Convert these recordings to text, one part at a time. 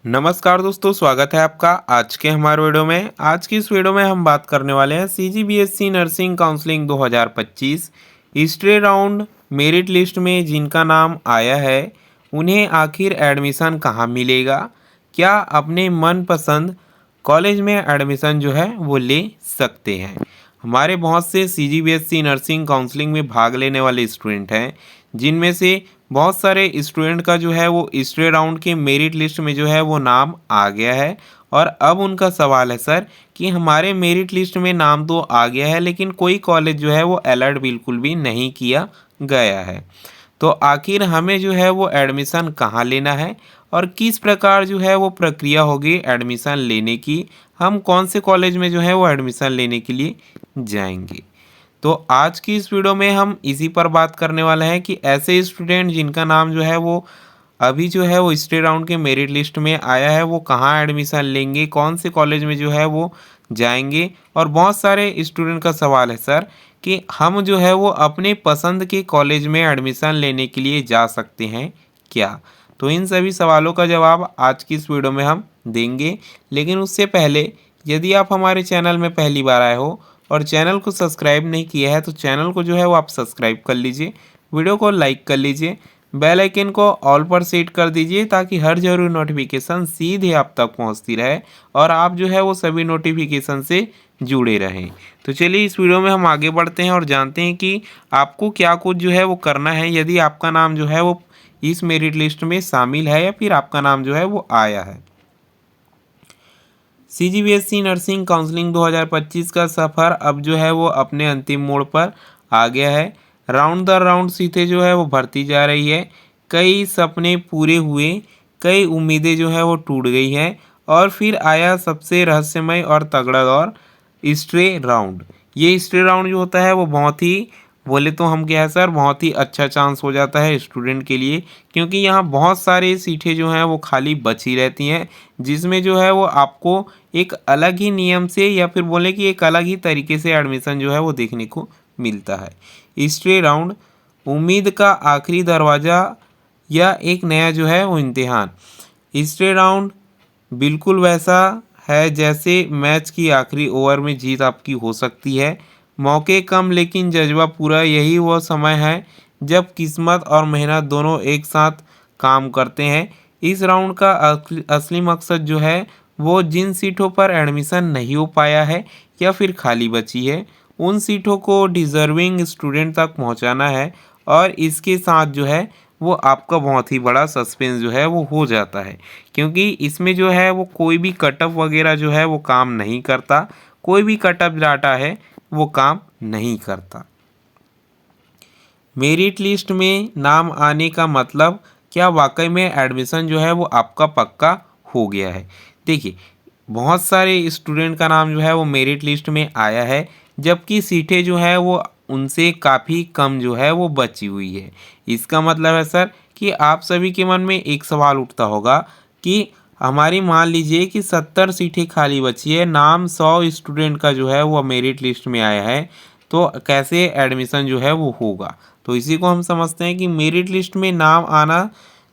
नमस्कार दोस्तों, स्वागत है आपका आज के हमारे वीडियो में। आज की इस वीडियो में हम बात करने वाले हैं CGBSE nursing counselling 2025 history round merit list में जिनका नाम आया है उन्हें आखिर एडमिशन कहाँ मिलेगा, क्या अपने मनपसंद कॉलेज में एडमिशन जो है वो ले सकते हैं। हमारे बहुत से सीजीबीएसई नर्सिंग काउंसलिंग में भाग लेने वाले स्टूडेंट हैं, जिनमें से बहुत सारे स्टूडेंट का जो है वो हिस्ट्री राउंड के मेरिट लिस्ट में जो है वो नाम आ गया है। और अब उनका सवाल है सर कि हमारे मेरिट लिस्ट में नाम तो आ गया है लेकिन कोई कॉलेज जो है वो अलर्ट बिल्कुल भी नहीं किया गया है, तो आखिर हमें जो है वो एडमिशन कहाँ लेना है और किस प्रकार जो है वो प्रक्रिया होगी एडमिशन लेने की, हम कौन से कॉलेज में जो है वो एडमिशन लेने के लिए जाएंगे। तो आज की इस वीडियो में हम इसी पर बात करने वाले हैं कि ऐसे स्टूडेंट जिनका नाम जो है वो अभी जो है वो हिस्ट्री राउंड के मेरिट लिस्ट में आया है वो कहाँ एडमिशन लेंगे, कौन से कॉलेज में जो है वो जाएंगे। और बहुत सारे स्टूडेंट का सवाल है सर कि हम जो है वो अपने पसंद के कॉलेज में एडमिशन लेने के लिए जा सकते हैं क्या। तो इन सभी सवालों का जवाब आज की इस वीडियो में हम देंगे, लेकिन उससे पहले यदि आप हमारे चैनल में पहली बार आए हो और चैनल को सब्सक्राइब नहीं किया है तो चैनल को जो है वो आप सब्सक्राइब कर लीजिए, वीडियो को लाइक कर लीजिए, बेल आइकन को ऑल पर सेट कर दीजिए ताकि हर जरूरी नोटिफिकेशन सीधे आप तक पहुंचती रहे और आप जो है वो सभी नोटिफिकेशन से जुड़े रहें। तो चलिए इस वीडियो में हम आगे बढ़ते हैं और जानते हैं कि आपको क्या कुछ जो है वो करना है यदि आपका नाम जो है वो इस मेरिट लिस्ट में शामिल है या फिर आपका नाम जो है वो आया है। सीजीबीएसई नर्सिंग काउंसलिंग 2025 का सफ़र अब जो है वो अपने अंतिम मोड़ पर आ गया है। राउंड दर राउंड सीटें जो है वो भरती जा रही है, कई सपने पूरे हुए, कई उम्मीदें जो है वो टूट गई हैं और फिर आया सबसे रहस्यमय और तगड़ा दौर, हिस्ट्री राउंड। ये हिस्ट्री राउंड जो होता है वो बहुत ही बोले तो हम क्या है सर बहुत ही अच्छा चांस हो जाता है स्टूडेंट के लिए, क्योंकि यहाँ बहुत सारी सीटें जो हैं वो खाली बची रहती हैं, जिसमें जो है वो आपको एक अलग ही नियम से या फिर बोले कि एक अलग ही तरीके से एडमिशन जो है वो देखने को मिलता है। हिस्ट्री राउंड उम्मीद का आखिरी दरवाज़ा या एक नया जो है वो इम्तिहान। हिस्ट्री राउंड बिल्कुल वैसा है जैसे मैच की आखिरी ओवर में जीत आपकी हो सकती है। मौके कम लेकिन जज्बा पूरा, यही वो समय है जब किस्मत और मेहनत दोनों एक साथ काम करते हैं। इस राउंड का असली मकसद जो है वो जिन सीटों पर एडमिशन नहीं हो पाया है या फिर खाली बची है उन सीटों को डिज़र्विंग स्टूडेंट तक पहुंचाना है। और इसके साथ जो है वो आपका बहुत ही बड़ा सस्पेंस जो है वो हो जाता है, क्योंकि इसमें जो है वो कोई भी कटअप वगैरह जो है वो काम नहीं करता, कोई भी कटअप डाटा है वो काम नहीं करता। मेरिट लिस्ट में नाम आने का मतलब क्या वाकई में एडमिशन जो है वो आपका पक्का हो गया है। देखिए बहुत सारे स्टूडेंट का नाम जो है वो मेरिट लिस्ट में आया है जबकि सीटें जो है वो उनसे काफ़ी कम जो है वो बची हुई है। इसका मतलब है सर कि आप सभी के मन में एक सवाल उठता होगा कि हमारी मान लीजिए कि 70 सीटें खाली बची है, नाम 100 स्टूडेंट का जो है वो मेरिट लिस्ट में आया है, तो कैसे एडमिशन जो है वो होगा। तो इसी को हम समझते हैं कि मेरिट लिस्ट में नाम आना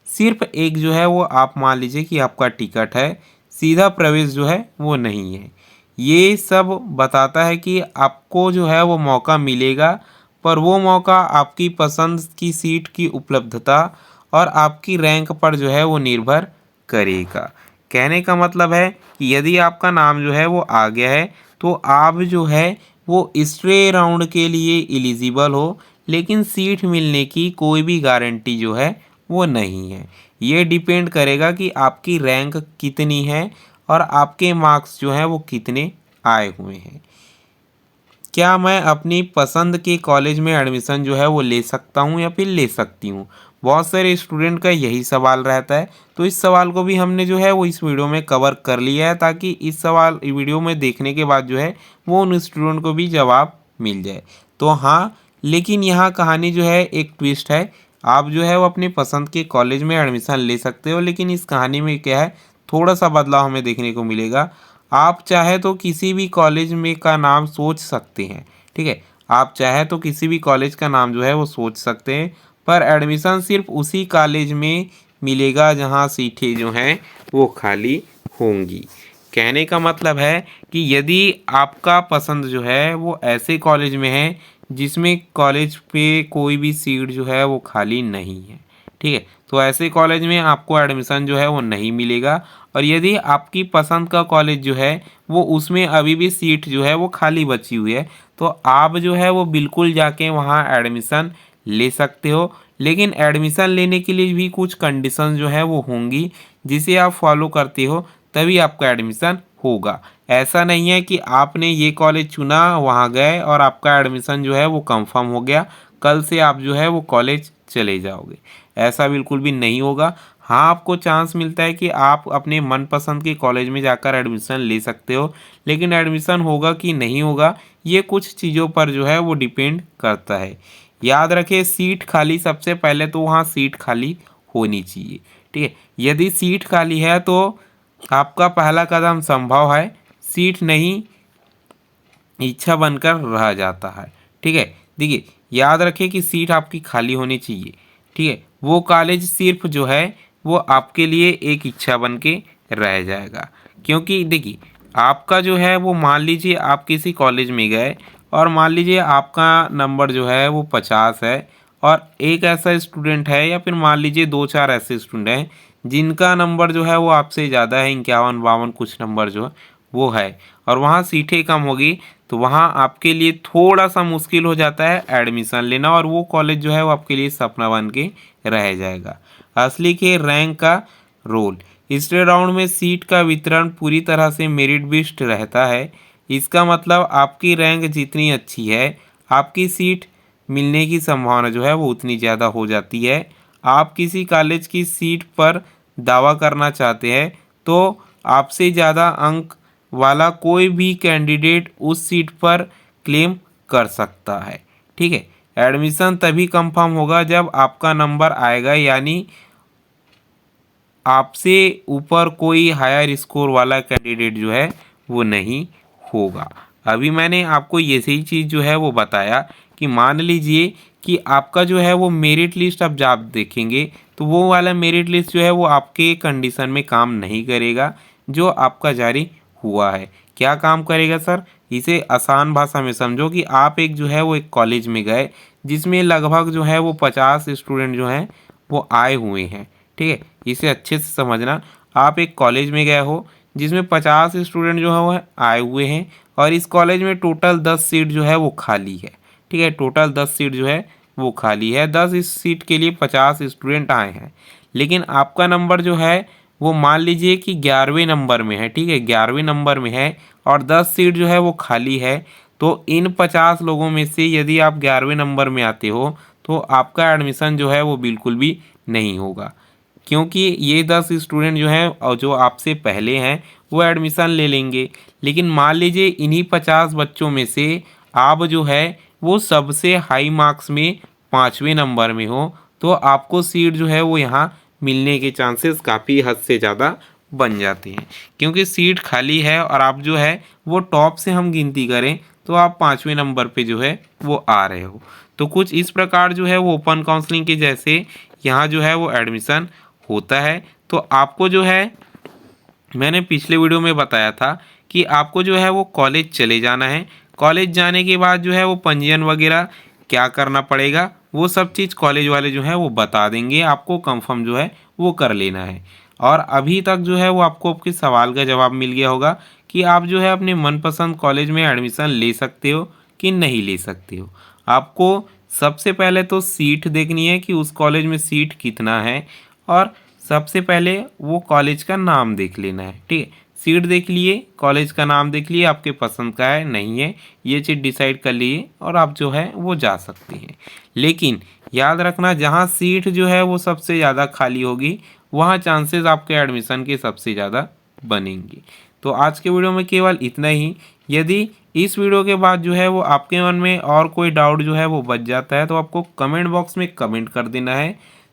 सिर्फ एक जो है वो आप मान लीजिए कि आपका टिकट है, सीधा प्रवेश जो है वो नहीं है। ये सब बताता है कि आपको जो है वो मौका मिलेगा, पर वो मौका आपकी पसंद की सीट की उपलब्धता और आपकी रैंक पर जो है वो निर्भर करेगा। कहने का मतलब है कि यदि आपका नाम जो है वो आ गया है तो आप जो है वो हिस्ट्री राउंड के लिए एलिजिबल हो, लेकिन सीट मिलने की कोई भी गारंटी जो है वो नहीं है। ये डिपेंड करेगा कि आपकी रैंक कितनी है और आपके मार्क्स जो हैं वो कितने आए हुए हैं। क्या मैं अपनी पसंद के कॉलेज में एडमिशन जो है वो ले सकता हूँ या फिर ले सकती हूँ, बहुत सारे स्टूडेंट का यही सवाल रहता है। तो इस सवाल को भी हमने जो है वो इस वीडियो में कवर कर लिया है ताकि इस सवाल वीडियो में देखने के बाद जो है वो उन स्टूडेंट को भी जवाब मिल जाए। तो हाँ, लेकिन यहाँ कहानी जो है एक ट्विस्ट है, आप जो है वो अपनी पसंद के कॉलेज में एडमिशन ले सकते हो, लेकिन इस कहानी में क्या है थोड़ा सा बदलाव हमें देखने को मिलेगा। आप चाहे तो किसी भी कॉलेज में का नाम सोच सकते हैं, ठीक है, आप चाहे तो किसी भी कॉलेज का नाम जो है वो सोच सकते हैं, पर एडमिशन सिर्फ उसी कॉलेज में मिलेगा जहां सीटें जो हैं वो खाली होंगी। कहने का मतलब है कि यदि आपका पसंद जो है वो ऐसे कॉलेज में है जिसमें कॉलेज पे कोई भी सीट जो है वो खाली नहीं है, ठीक है, तो ऐसे कॉलेज में आपको एडमिशन जो है वो नहीं मिलेगा। और यदि आपकी पसंद का कॉलेज जो है वो उसमें अभी भी सीट जो है वो खाली बची हुई है, तो आप जो है वो बिल्कुल जाके वहाँ एडमिशन ले सकते हो। लेकिन एडमिशन लेने के लिए भी कुछ कंडीशन जो है वो होंगी, जिसे आप फॉलो करते हो तभी आपका एडमिशन होगा। ऐसा नहीं है कि आपने ये कॉलेज चुना, वहाँ गए और आपका एडमिशन जो है वो कंफर्म हो गया, कल से आप जो है वो कॉलेज चले जाओगे, ऐसा बिल्कुल भी नहीं होगा। हाँ, आपको चांस मिलता है कि आप अपने मनपसंद के कॉलेज में जाकर एडमिशन ले सकते हो, लेकिन एडमिशन होगा कि नहीं होगा ये कुछ चीज़ों पर जो है वो डिपेंड करता है। याद रखें, सीट खाली, सबसे पहले तो वहाँ सीट खाली होनी चाहिए, ठीक है। यदि सीट खाली है तो आपका पहला कदम संभव है, सीट नहीं इच्छा बनकर रह जाता है, ठीक है। देखिए, याद रखें कि सीट आपकी खाली होनी चाहिए, ठीक है। वो कॉलेज सिर्फ जो है वो आपके लिए एक इच्छा बन के रह जाएगा। क्योंकि देखिए, आपका जो है वो, मान लीजिए आप किसी कॉलेज में गए और मान लीजिए आपका नंबर जो है वो 50 है, और एक ऐसा स्टूडेंट है या फिर मान लीजिए 2-4 ऐसे स्टूडेंट हैं जिनका नंबर जो है वो आपसे ज़्यादा है, 51-52 कुछ नंबर जो वो है, और वहाँ सीटें कम होगी, तो वहाँ आपके लिए थोड़ा सा मुश्किल हो जाता है एडमिशन लेना, और वो कॉलेज जो है वो आपके लिए सपना बन के रह जाएगा। असली के रैंक का रोल, इस राउंड में सीट का वितरण पूरी तरह से मेरिट बेस्ड रहता है। इसका मतलब आपकी रैंक जितनी अच्छी है, आपकी सीट मिलने की संभावना जो है वो उतनी ज़्यादा हो जाती है। आप किसी कॉलेज की सीट पर दावा करना चाहते हैं तो आपसे ज़्यादा अंक वाला कोई भी कैंडिडेट उस सीट पर क्लेम कर सकता है, ठीक है। एडमिशन तभी कंफर्म होगा जब आपका नंबर आएगा, यानी आपसे ऊपर कोई हायर स्कोर वाला कैंडिडेट जो है वो नहीं होगा। अभी मैंने आपको ये सही चीज़ जो है वो बताया कि मान लीजिए कि आपका जो है वो मेरिट लिस्ट, अब जब आप देखेंगे तो वो वाला मेरिट लिस्ट जो है वो आपके कंडीशन में काम नहीं करेगा जो आपका जारी हुआ है। क्या काम करेगा सर? इसे आसान भाषा में समझो कि आप एक जो है वो एक कॉलेज में गए जिसमें लगभग जो है वो 50 स्टूडेंट जो हैं वो आए हुए हैं, ठीक है। इसे अच्छे से समझना, आप एक कॉलेज में गए हो जिसमें 50 स्टूडेंट जो है वो आए हुए हैं, और इस कॉलेज में टोटल 10 सीट जो है वो खाली है, ठीक है। टोटल 10 सीट जो है वो खाली है, 10 इस सीट के लिए 50 स्टूडेंट आए हैं, लेकिन आपका नंबर जो है वो मान लीजिए कि 11वें नंबर में है, ठीक है, 11वें नंबर में है, और 10 सीट जो है वो खाली है। तो इन 50 लोगों में से यदि आप 11वें नंबर में आते हो तो आपका एडमिशन जो है वो बिल्कुल भी नहीं होगा, क्योंकि ये 10 स्टूडेंट जो हैं और जो आपसे पहले हैं वो एडमिशन ले लेंगे। लेकिन मान लीजिए इन्हीं 50 बच्चों में से आप जो है वो सबसे हाई मार्क्स में 5वें नंबर में हो, तो आपको सीट जो है वो यहाँ मिलने के चांसेस काफ़ी हद से ज़्यादा बन जाते हैं, क्योंकि सीट खाली है और आप जो है वो टॉप से हम गिनती करें तो आप 5वें नंबर पे जो है वो आ रहे हो। तो कुछ इस प्रकार जो है वो ओपन काउंसलिंग के जैसे यहाँ जो है वो एडमिशन होता है। तो आपको जो है, मैंने पिछले वीडियो में बताया था कि आपको जो है वो कॉलेज चले जाना है। कॉलेज जाने के बाद जो है वो पंजीयन वगैरह क्या करना पड़ेगा वो सब चीज़ कॉलेज वाले जो है वो बता देंगे, आपको कंफर्म जो है वो कर लेना है। और अभी तक जो है वो आपको आपके सवाल का जवाब मिल गया होगा कि आप जो है अपने मनपसंद कॉलेज में एडमिशन ले सकते हो कि नहीं ले सकते हो। आपको सबसे पहले तो सीट देखनी है कि उस कॉलेज में सीट कितना है, और सबसे पहले वो कॉलेज का नाम देख लेना है, ठीक है। सीट देख लिए, कॉलेज का नाम देख लिए, आपके पसंद का है नहीं है ये चीज़ डिसाइड कर लिए और आप जो है वो जा सकते हैं। लेकिन याद रखना, जहाँ सीट जो है वो सबसे ज़्यादा खाली होगी वहाँ चांसेस आपके एडमिशन के सबसे ज़्यादा बनेंगे। तो आज के वीडियो में केवल इतना ही। यदि इस वीडियो के बाद जो है वो आपके मन में और कोई डाउट जो है वो बच जाता है तो आपको कमेंट बॉक्स में कमेंट कर देना है।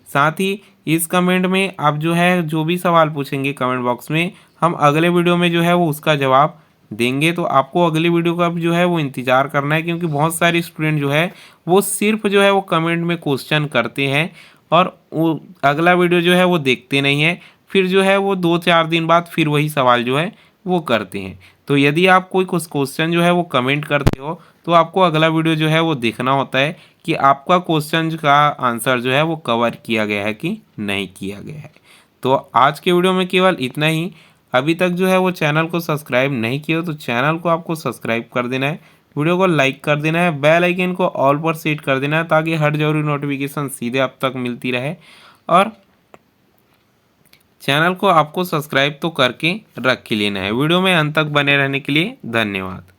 साथ ही इस कमेंट में आप जो है जो भी सवाल पूछेंगे कमेंट बॉक्स में, हम अगले वीडियो में जो है वो उसका जवाब देंगे। तो आपको अगली वीडियो का भी जो है वो इंतज़ार करना है, क्योंकि बहुत सारे स्टूडेंट जो है वो सिर्फ जो है वो कमेंट में क्वेश्चन करते हैं और वो अगला वीडियो जो है वो देखते नहीं है। फिर जो है वो 2-4 दिन बाद फिर वही सवाल जो है वो करते हैं। तो यदि आप कोई कुछ क्वेश्चन जो है वो कमेंट करते हो तो आपको अगला वीडियो जो है वो देखना होता है कि आपका क्वेश्चन का आंसर जो है वो कवर किया गया है कि नहीं किया गया है। तो आज के वीडियो में केवल इतना ही। अभी तक जो है वो चैनल को सब्सक्राइब नहीं किया हो तो चैनल को आपको सब्सक्राइब कर देना है, वीडियो को लाइक कर देना है, बेल आइकन को ऑल पर सेट कर देना है ताकि हर जरूरी नोटिफिकेशन सीधे आप तक मिलती रहे। और चैनल को आपको सब्सक्राइब तो करके रख ही लेना है। वीडियो में अंत तक बने रहने के लिए धन्यवाद।